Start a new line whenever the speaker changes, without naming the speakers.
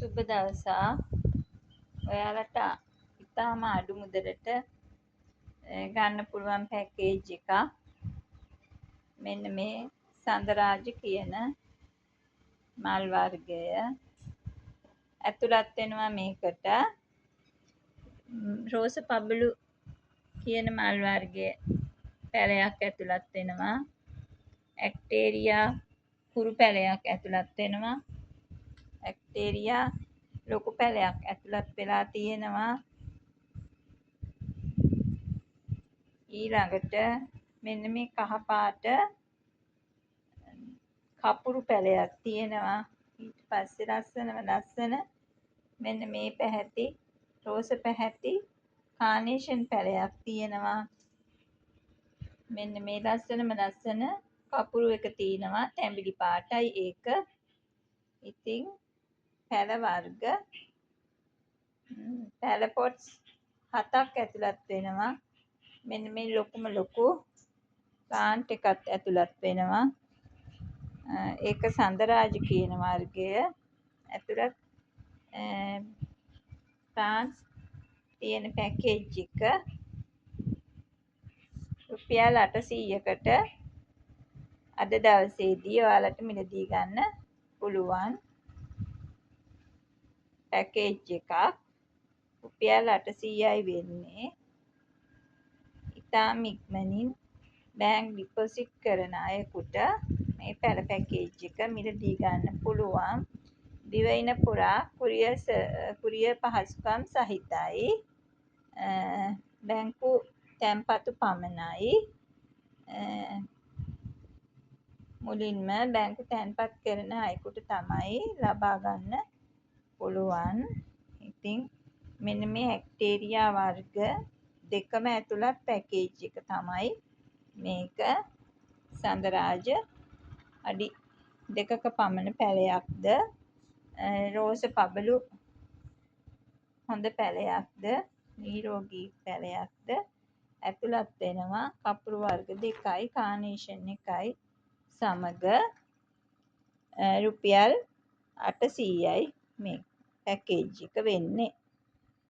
සුබ දවසක්. ඔයාලට ඉතාම අඩු මුදලට ගන්න පුළුවන් පැකේජ් එකක්. මෙන්න මේ සඳරාජ කියන මල් වර්ගය ඇතුළත් වෙනවා මේකට. රෝස පබළු කියන මල් වර්ගය පැලයක් ඇතුළත් වෙනවා. ඇක්ටේරියා කුරු පැලයක් ඇතුළත් වෙනවා. ඇක්ටේරියා ලොකු පැලයක් ඇතුළත් වෙලා තියෙනවා. ඊළඟට මෙන්න මේ කහ පාට කපුරු පැලයක් තියෙනවා. ඊට පස්සේ ලස්සන මෙන්න මේ පැහැති රෝස පැහැති කානේෂන් පැලයක් තියෙනවා. මෙන්න මේ ලස්සන කපුරු එක තියෙනවා. තැඹිලි පාටයි ඒක. ඉතින් පැල වර්ග පැල පොට්ස් 7ක් ඇතුළත් වෙනවා. මෙන්න මේ ලොකුම ලොකු ප්ලාන්ට් එකක් ඇතුළත් වෙනවා. ඒක සඳරාජ කියන වර්ගය ඇතුළත් ප්ලාන්ට්ස් තියෙන පැකේජ් එක රුපියල් 800කට අද දවසේදී ඔයාලට මිලදී ගන්න පුළුවන් පැකේජ් එකක්. රුපියල් 800යි වෙන්නේ. ඉතාම ඉක්මනින් බෑන්ක් ඩිපොසිට් කරන අයෙකුට මේ පැල පැකේජ් එක මිලදී ගන්න පුළුවන්. දිවයින පුරා කුරියර් පහසුකම් සහිතයි. බැංකු තැන්පතු පමණයි. මුලින්ම බැංකු තැන්පත් කරන අයෙකුට තමයි ලබා ගන්න පුළුවන්. ඉතින් මෙන්න මේ ඇක්ටේරියා වර්ග දෙකම ඇතුළත් පැකේජ් එක තමයි මේක. සඳරාජ අඩි 2ක පමණ පැලයක්ද රෝස පබළු හොඳ පැලයක්ද නිරෝගී පැලයක්ද ඇතුළත් වෙනවා. කපුරු වර්ග 2යි කානේෂන් එකයි සමග රුපියල් 800යි මේ පැකේජ් එක වෙන්නේ.